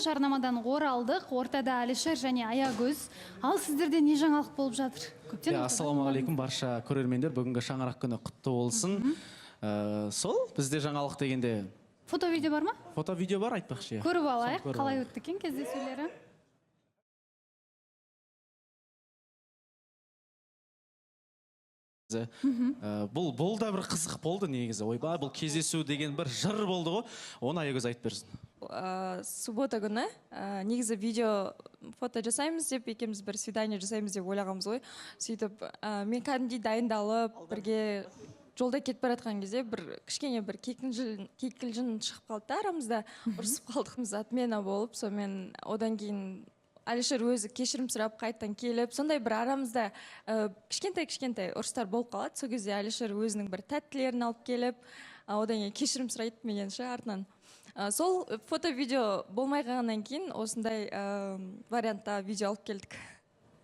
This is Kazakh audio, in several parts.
Жарнамадан оралдық, ортада Алишер және Аягөз. Ал сіздерде не жаңалық болып жатыр? Ассалаумағалейкум барша көрермендер, бүгінгі шаңырақ күні құтты болсын. Сол, бізде жаңалық дегенде... Фото-видео бар ма? Фото-видео бар, айтпақшы. Көріп алайық, қалай өтті екен кездесулері? Бұл да бір қызық болды негізі. Ойбай, бұл кездесу деген бір жыр болды ғой. Оны Аягөз айтып берсін. Суббота күні негізі видео фото жасаймыз деп, екеуміз бір свидание жасаймыз деп ойлағанбыз ғой. Сөйтіп, мен кәдімгідей дайындалып, бірге жолда кетіп бара жатқан кезде бір кішкене бір кикілжің шығып қалды да арамызда, ұрысып қалдық отмена болып, сонымен одан кейін Алишер өзі кешірім сұрап қайттан келіп, сондай бір арамызда кішкентай ұрыстар болып қалады. Сол кезде Алишер өзінің бір тәттілерін алып келіп, одан кейін кешірім сұрайды меніңше артынан. Сол фото-видео болмай қалғаннан кейін осындай вариантта видео алып келдік.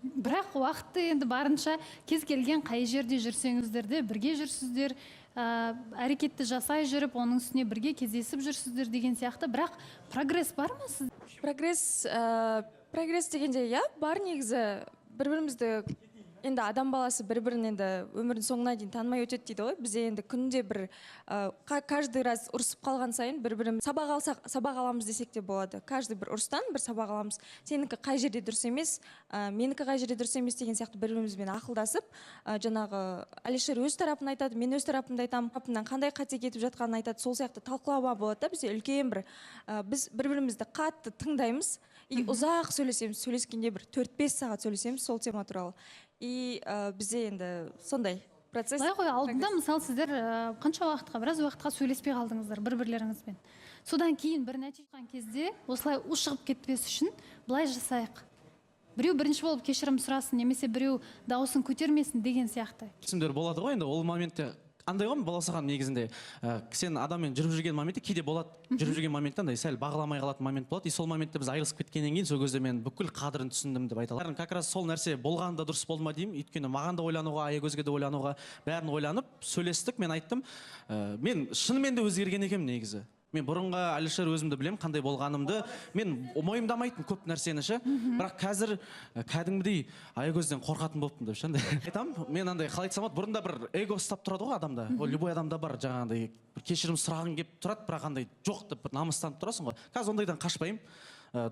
Бірақ уақытты енді барынша кез келген қай жерде жүрсеңіздер де бірге жүрсіздер, әрекетті жасай жүріп, оның үстіне бірге кездесіп жүрсіздер деген сияқты. Бірақ прогресс бар ма сіз? Прогресс дегенде, бар негізі. Бір-бірімізді енді адам баласы бір-бірін енді өмірдің соңына дейін танымай өтеді дейді ғой. Бізде енді күнде бір каждый раз ұрысып қалған сайын бір-біріміз сабақ аламыз десек те болады. Каждый бір ұрыстан бір сабақ аламыз. Сенікі қай жерде дұрыс емес, менікі қай жерде дұрыс емес деген сияқты бір-бірімізбен ақылдасып, жаңағы Алишер өз тарапын айтады, мен өз тарапымды айтамын, тарапымнан қандай қате кетіп жатқанын айтады, сол сияқты талқылауға болады да. Бізде үлкен бір біз бір-бірімізді қатты тыңдаймыз и ұзақ сөйлесеміз. Сөйлескенде бір 4-5 сағат сөйлесеміз сол тема туралы. И бізде енді сондай процесс. Былай ғой, алдында мысалы сіздер қанша уақытқа, біраз уақытқа сөйлеспей қалдыңыздар бір-бірлеріңізбен. Содан кейін бір нәтиже шыққан кезде осылай у шығып кетпес үшін былай жасайық. Біреу бірінші болып кешірім сұрасын, немесе біреу дауысын көтермесін деген сияқты. Кесімдер болады ғой, енді ол моментте андай ғой, баласаған негізінде сен адаммен жүріп жүрген моментте кейде болады, жүріп жүрген моментте андай сәл бағаламай қалатын момент болады. И сол моментте біз айырылысып кеткеннен кейін сол кезде мен бүкіл қадірін түсіндім деп айта аламын. Как раз сол нәрсе болғанда дұрыс болды ма деймін. Өйткені маған да ойлануға, Аягөзге де ойлануға, бәрін ойланып сөйлестік. Мен айттым, мен шынымен де өзгерген екенмін негізі. Мен бұрынғы Алишер өзімді білем, қандай болғанымды мен мойындамайтын көп нәрсені ше. Бірақ қазір кәдімгідей Аягөзден қорқатын болыппын деп ше. Айтамын, мен андай қалай айтсам болады, бұрында бір эго ұстап тұрады ғой адамда. Ол любой адамда бар жаңағындай бір кешірім сұрағың келіп тұрады, бірақ андай жоқ деп бір намыстанып тұрасың ғой. Қазір ондайдан қашпаймын.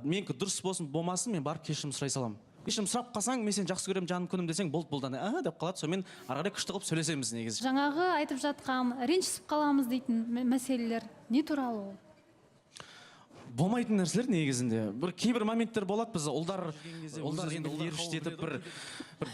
Менікі дұрыс болсын, болмасын, мен барып кешірім сұрай саламын. Кешірім сұрап қалсаң, мен сені жақсы көремін, жаным күнім десең, болдан деп қалады. Сонымен ары қарай күшті қылып сөйлесеміз негізі. Жаңағы айтып жатқан ренжісіп қаламыз дейтін мәселелер не туралы ол? Болмайтын нәрселер негізінде. Бір кейбір моменттер болады, біз ұлдар енді еріштетіп бір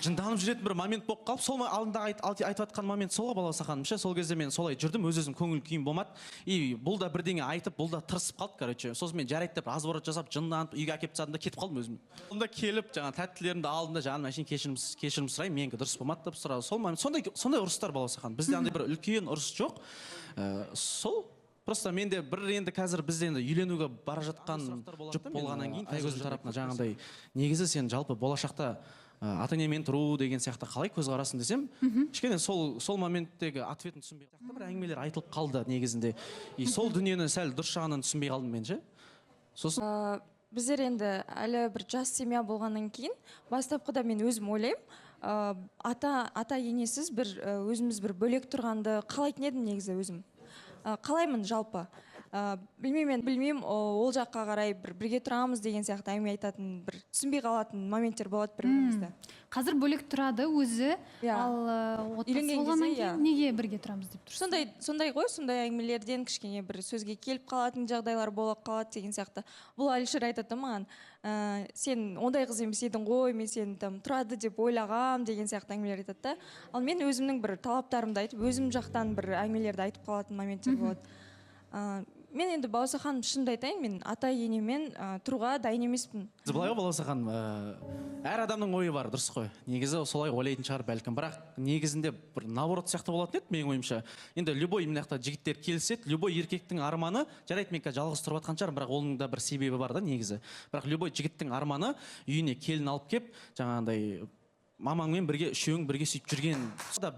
жынданып жүретін бір момент болып қалып, сол алдында айтып жатқан момент солға баласы ханым ше. Сол кезде мен солай жүрдім, өз-өзім көңіл күйім болмады. И бұл да бірдеңе айтып, бұл да тырысып қалды, короче. Сосын мен жарайды деп разворот жасап, жынданып, үйге әкеліп тастадым да кетіп қалдым өзім. Сонда келіп, жаңа тәттілерімді алдым да, жаным әшейін кешірім сұраймын, менікі дұрыс болмады деп сұрады. Сол момент сондай ұрыстар баласы ханым. Бізде андай бір үлкен ұрыс жоқ. Сол просто менде бір енді қазір бізде енді үйленуге бара жатқан жұп болғаннан кейін Аягөздің тарапына жаңағындай негізі сен жалпы болашақта ата-енемен тұру деген сияқты қалай көзқарасың десем, кішкене сол моменттегі ответін түсінбей қалды, бір әңгімелер айтылып қалды негізінде. И сол дүниені сәл дұрыс жағынан түсінбей қалдым мен ше. Сосын біздер енді әлі бір жас семья болғаннан кейін бастапқыда мен өзім ойлаймын, ата енесіз бір өзіміз бір бөлек тұрғанды қалайтын едім негізі өзім. Қалаймын жалпы. Білмеймін, ол жаққа қарай бірге тұрамыз деген сияқты әңгіме айтатын, бір түсінбей қалатын моменттер болады бір-бірімізді. Қазір бөлек тұрады өзі, ал отбасы болғаннан кейін неге бірге тұрамыз деп тұрсыз? Сондай ғой, сондай әңгімелерден кішкене бір сөзге келіп қалатын жағдайлар болып қалады деген сияқты. Бұл Алишер айтады маған, сен ондай қыз емес едің ғой, мен сені тұрады деп ойлағам деген сияқты әңгімелер айтады да. Ал мен өзімнің бір талаптарымды айтып, өзім жақтан бір әңгімелерді айтып қалатын моменттер болады. Мен енді Балауса ханым шынымды айтайын, мен ата-енемен тұруға дайын емеспін. Былай ғой Балауса ханым, әр адамның ойы бар, дұрыс қой. Негізі солай ойлайтын шығар бәлкім, бірақ негізінде бір наоборот сияқты болатын еді менің ойымша. Енді любой мынақта жігіттер келіседі, любой еркектің арманы, жарайды мен жалғыз тұрып жатқан шығар, бірақ оның да бір себебі бар да негізі. Бірақ любой жігіттің арманы үйіне келін алып кеп, жаңағындай мамаңмен бірге үшеуің бірге сөйтіп жүрген,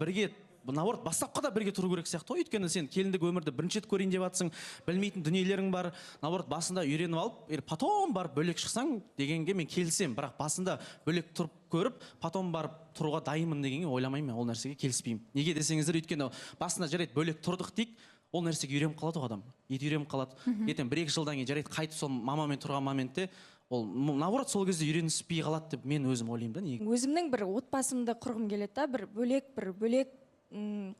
бірге наоборот бастапқыда бірге тұру керек сияқты ғой, өйткені сен келіндік өмірді бірінші рет көрейін деп жатсың, білмейтін дүниелерің бар, наоборот басында үйреніп алып потом барып бөлек шықсаң дегенге мен келісемін, бірақ басында бөлек тұрып көріп потом барып тұруға дайынмын дегенге ойламаймын, мен ол нәрсеге келіспеймін. Неге десеңіздер, өйткені басында жарайды бөлек тұрдық дейік, ол нәрсеге үйреніп қалады ғой адам, еті үйреніп қалады. Ертең 1-2 жылдан кейін жарайды қайтып сол мамамен тұрған моментте ол наоборот сол кезде үйреніспей қалады деп мен өзім ойлаймын да. Неге? Өзімнің бір отбасымды құрғым келеді да, бір бөлек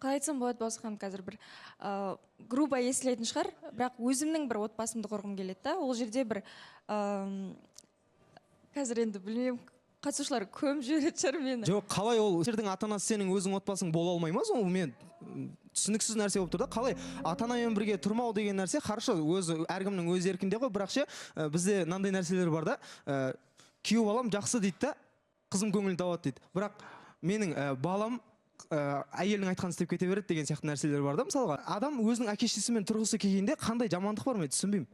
қалай айтсам болады Бауырсахан, қазір бір грубо естілетін шығар, бірақ өзімнің бір отбасымды құрғым келеді да. Ол жерде бір қазір енді білмеймін, қатысушылар көміп жіберетін шығар мені. Жоқ, қалай ол жердің ата-анасы сенің өзің отбасың бола алмай ма? Ол мен түсініксіз нәрсе болып тұр да. Қалай ата-анамен бірге тұрмау деген нәрсе хорошо, өзі әркімнің өз еркінде ғой, бірақ ше бізде мынандай нәрселер бар да. Күйеу балам жақсы дейді да, қызым көңіл табады дейді. Бірақ менің балам әйелдің айтқанын істеп кете береді деген сияқты нәрселер бар да. Мысалға, адам өзінің әке-шешесімен тұрғысы келгенде қандай жамандық бар, мен түсінбеймін.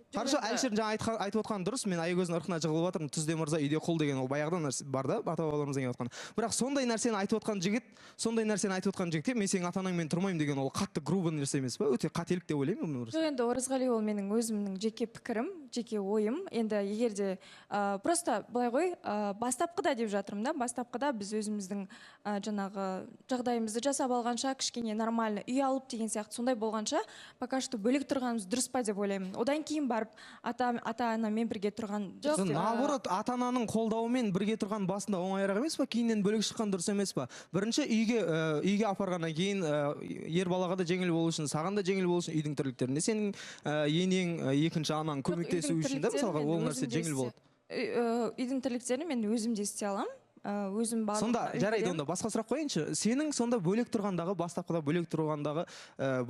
Хорошо, Әлішердің жаңа айтып отқан дұрыс, мен Аягөздің ырқына жығылып жатырмын, Түзде мырза үйде құл деген ол баяғыдан нәрсе бар да, ата-бабаларымыздан келіп отқан. Бірақ сондай нәрсені айтып отқан жігітке мен сенің ата-анаңмен тұрмаймын деген ол қатты грубо нәрсе емес па? Өте қателік деп ойлаймын. Жоқ, енді Оразғали, ол менің өзімнің жеке пікірім, жеке ойым. Енді егер де просто былай ғой, бастапқыда деп жатырмын да, бастапқыда біз өзіміздің жаңағы жағдайымызды жасап алғанша, кішкене нормально үй алып деген сияқты сондай болғанша, пока что бөлек тұрғанымыз дұрыс па деп ойлаймын. Одан кейін барып ата-анамен бірге тұрған жоқ. Наоборот, ата-ананың қолдауымен бірге тұрған басында оңайырақ емес па? Кейіннен бөлек шыққан дұрыс емес па? Бірінші үйге апарғаннан кейін ер балаға да жеңіл болу үшін, саған да жеңіл болу үшін үйдің тірліктерінде сенің енең, екінші анаң көмектесу үшін да, мысалға ол нәрсе жеңіл болады. Үйдің тірліктерін мен өзім де істей аламын. Өзім барлық. Сонда жарайды, онда басқа сұрақ қояйыншы. Сенің сонда бөлек тұрғандағы, бастапқыда бөлек тұрғандағы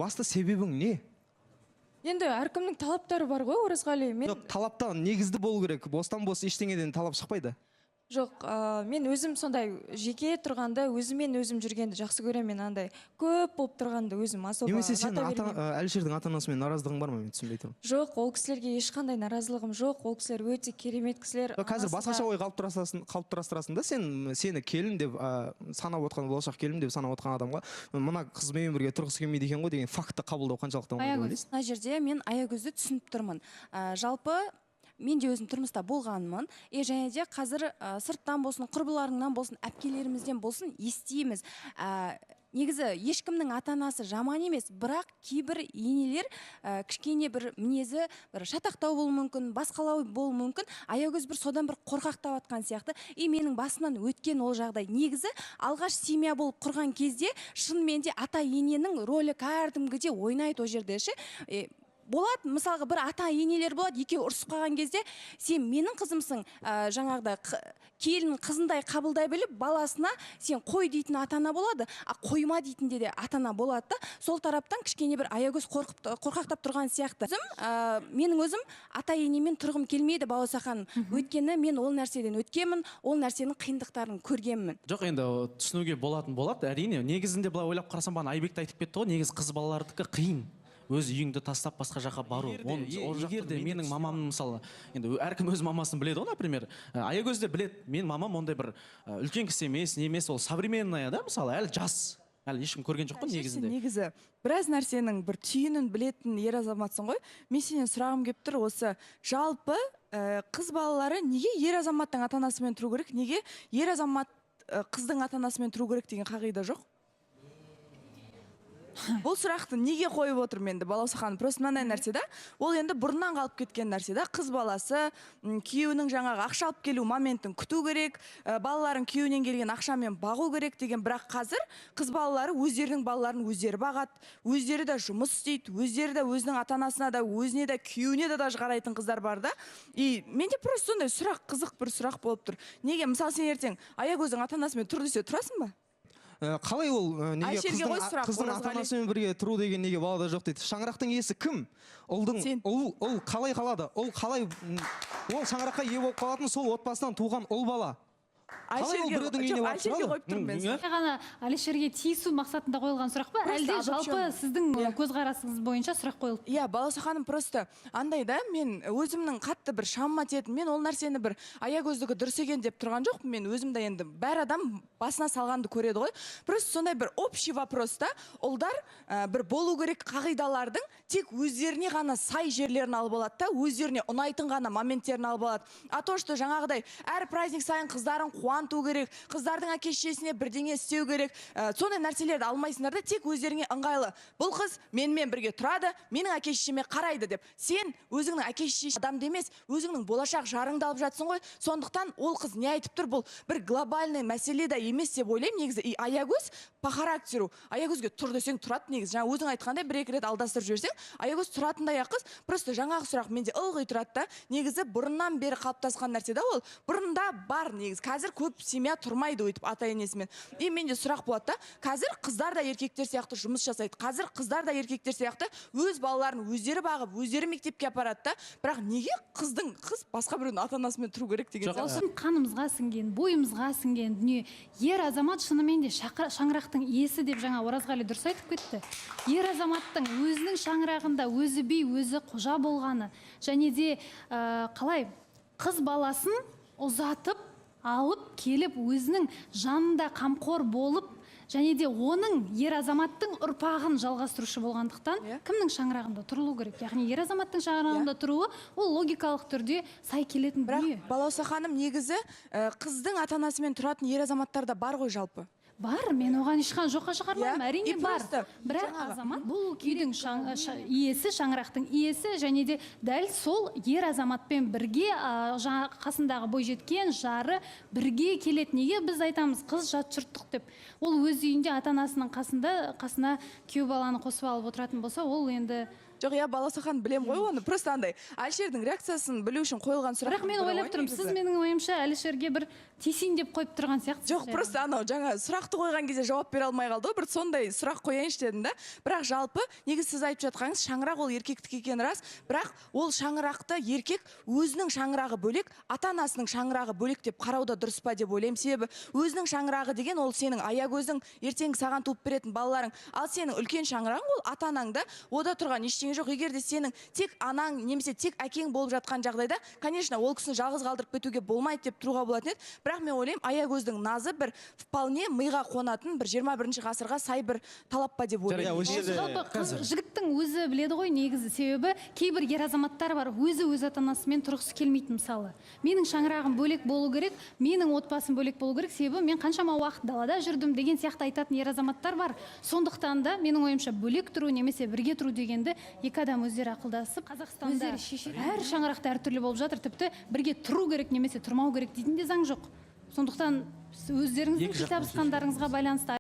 басты себебің не? Енді әркімнің талаптары бар ғой, Оразғали. Жоқ, талаптан негізді болу керек. Бостан бос ештеңеден талап шықпайды. Жоқ, мен өзім сондай жеке тұрғанда, өзімен өзім жүргенді жақсы көремін. Мен андай көп болып тұрғанды өзім особо. Немесе сен Әлішердің ата-анасымен наразылығың бар ма? Мен түсінбей тұрмын. Жоқ, ол кісілерге ешқандай наразылығым жоқ. Ол кісілер өте керемет кісілер. Қазір басқаша ой қалыптастырасың да, сені келін деп санап отқан, болашақ келін деп санап отқан адамға мына қызбен бірге тұрғысы келмейді екен ғой деген факті қабылдау қаншалықты оңай деп ойлайсың? Мына жерде мен Аягөзді түсініп тұрмын. Жалпы мен де өзім тұрмыста болғанмын. Және де қазір сырттан болсын, құрбыларыңнан болсын, әпкелерімізден болсын естиміз. Негізі ешкімнің ата-анасы жаман емес, бірақ кейбір енелер кішкене бір мінезі бір шатақтау болуы мүмкін, басқалау болуы мүмкін. Аягөз бір содан бір қорқақтап атқан сияқты. Менің басынан өткен ол жағдай. Негізі алғаш семья болып құрған кезде шынымен де ата-ененің рөлі кәдімгідей ойнайды ол жерде ше. Болады, мысалға бір ата-енелер болады, екеуі ұрысып қалған кезде, сен менің қызымсың, жаңағыдай келін қызындай қабылдай біліп, баласына сен қой дейтін ата-ана болады, қойма дейтін де ата-ана болады да. Сол тараптан кішкене бір Аягөз қорқақтап тұрған сияқты. Менің өзім ата-енемен тұрғым келмейді, Бауырсахан. Өйткені мен ол нәрседен өткенмін, ол нәрсенің қиындықтарын көргенмін. Жоқ, енді түсінуге болады, әрине. Негізінде былай ойлап қарасам, бағана Айбек айтып кетті ғой, негіз қыз балалардікі қиын. Өз үйіңді тастап басқа жаққа бару. Егер де менің мамамның мысалы, енді әркім өз мамасын біледі ғой, например. Аягөз де біледі, мен мамам ондай бір үлкен кісі емес, ол современная да, мысалы, әлі жас. Әлі ешкім көрген жоқ қой негізінде. Негізі біраз нәрсенің бір түйінін білетін ер азаматсың ғой. Мен сенен сұрағым келіп тұр, осы жалпы қыз балалары неге ер азаматтың ата-анасымен тұру керек, неге ер азамат қыздың ата-анасымен тұру керек деген қағида жоқ? Бұл сұрақты неге қойып отырмын енді Бауырсахан? Просто мынандай нәрсе да, ол енді бұрыннан қалып кеткен нәрсе да. Қыз баласы күйеуінің жаңағы ақша алып келу моментін күту керек, балаларын күйеуінен келген ақшамен бағу керек деген. Бірақ қазір қыз балалары өздерінің балаларын өздері бағады, өздері де жұмыс істейді, өздері де өзінің ата-анасына да, өзіне де, күйеуіне де даже қарайтын қыздар бар да. И менде просто сондай сұрақ, қызық бір сұрақ болып тұр. Неге мысалы сен ертең Аягөздің ата-анасымен тұр десе тұрасың ба? Қалай ол неге қыздың ата-анасымен бірге тұру деген неге балада жоқ дейді? Шаңырақтың иесі кім? Ол қалай қалады? Ол шаңыраққа ие болып қалатын сол отбасынан туған ұл бала. Қалай ол біреудің үйіне барып Әлішерге тұрады? қойып тұрмын мен сұрақ. ғана Алишерге тиісу мақсатында қойылған сұрақ па, Просто әлде жалпы обобщенно. сіздің Иә. көзқарасыңыз бойынша сұрақ қойылды? Иә, балауса ханым просто андай да, мен өзімнің қатты бір шамыма тиетін, мен ол нәрсені бір аягөздігі дұрыс екен деп тұрған жоқпын. Мен өзімді енді бәр адам басына салғанды көреді ғой. Просто сондай бір общий вопроста ұлдар бір болу керек қағидалардың тек өздеріне ғана сай жерлерін алып алады да, өздеріне ұнайтын ғана моменттерін алып алады. А то, что жаңағыдай әр праздник сайын қыздарын қуанту керек, қыздардың әке-шешесіне бірдеңе істеу керек, сондай нәрселерді алмайсыңдар да, тек өздеріңе ыңғайлы. Бұл қыз менімен бірге тұрады, менің әке-шешеме қарайды деп. Сен өзіңнің әке-шеше адамды емес, өзіңнің болашақ жарыңды алып жатсың ғой. Сондықтан ол қыз не айтып тұр, бұл бір глобальный мәселе да емес деп ойлаймын. Негізі и аягөз по характеру, аягөзге тұр десең тұрады негізі. Жаңа өзің айтқандай бір-екі рет алдастырып жіберсең, аягөз тұратындай ақ қыз. Просто жаңағы сұрақ менде ылғи тұрады да. Негізі бұрыннан бері қалыптасқан нәрсе да ол. Бұрында бар негізі. Қазір көп семья тұрмайды өйтіп ата-енесімен. И менде сұрақ болады да. Қазір қыздар да еркектер сияқты жұмыс жасайды. Қазір қыздар да еркектер сияқты өз балаларын өздері бағып, өздері мектепке апарады да. Бірақ неге қыз басқа біреудің ата-анасымен тұру керек деген сияқты. Осы қанымызға сіңген, бойымызға сіңген дүние. Ер азамат шынымен де шаңырақтың иесі деп жаңа Оразғали дұрыс айтып кетті. Ер азаматтың өзінің шаңырағында өзі би, өзі қожа болғаны, және де қалай қыз баласын ұзатып, алып келіп өзінің жанында қамқор болып, және де оның ер азаматтың ұрпағын жалғастырушы болғандықтан кімнің шаңырағында тұрылу керек? Яғни ер азаматтың шаңырағында тұруы ол логикалық түрде сай келетін дүние. Бірақ балауса ханым негізі қыздың ата-анасымен тұратын ер азаматтар да бар ғой жалпы. Бар, мен оған ешқан жоққа шығармаймын, әрине бар. Бірақ азамат бұл күйдің иесі, шаңырақтың иесі, және де дәл сол ер азаматпен бірге қасындағы бойжеткен жары бірге келеді. Неге біз айтамыз қыз жат жұрттық деп? Ол өз үйінде ата-анасының қасына күйеу баланы қосып алып отыратын болса, ол енді Жоқ, я балауса ханым білем ғой оны. Просто андай Әлішердің реакциясын білу үшін қойылған сұрақ. Бірақ мен ойлап тұрмын, сіз менің ойымша Әлішерге бір тесин деп қойып тұрған сияқтысыз. Жоқ, просто анау жаңа сұрақты қойған кезде жауап бере алмай қалды. Бір сондай сұрақ қояйыншы дедім да. Бірақ жалпы негізі сіз айтып жатқаныңыз шаңырақ ол еркектік екені рас. Бірақ ол шаңырақты еркек өзінің шаңырағы бөлек, ата-анасының шаңырағы бөлек деп қарауда дұрыс па деп ойлаймын. Себебі өзінің шаңырағы деген ол сенің аягөзің, ертеңгі саған туып беретін балаларың. Ал сенің үлкен шаңырағың ол ата-анаңда, ода тұрған ештеңе жоқ. Егер де сенің тек анаң немесе тек әкең болып жатқан жағдайда, конечно, ол кісіні жалғыз қалдырып кетуге болмайды деп тұруға болатын еді. Бірақ мен ойлаймын, аягөздің назы бір вполне миға қонатын бір 21 ғасырға сай бір талап па деп ойлаймын. Жігіттің өзі біледі ғой негізі, себебі кейбір ер азаматтар бар, өз ата-анасымен тұрғысы келмейді. Мысалы, менің шаңырағым бөлек болу керек, менің отбасым бөлек болу керек, себебі мен қаншама уақыт далада жүрдім деген сияқты айтатын ер азаматтар бар. Сондықтан да менің ойымша бөлек тұру немесе бірге тұру дегенді екі адам өздері ақылдасып, Қазақстанда әр шаңырақта әртүрлі болып жатыр, тіпті бірге тұру керек немесе тұрмау керек дейтін де заң жоқ. Сондықтан өздеріңіздің кітап табысқандарыңызға байланысты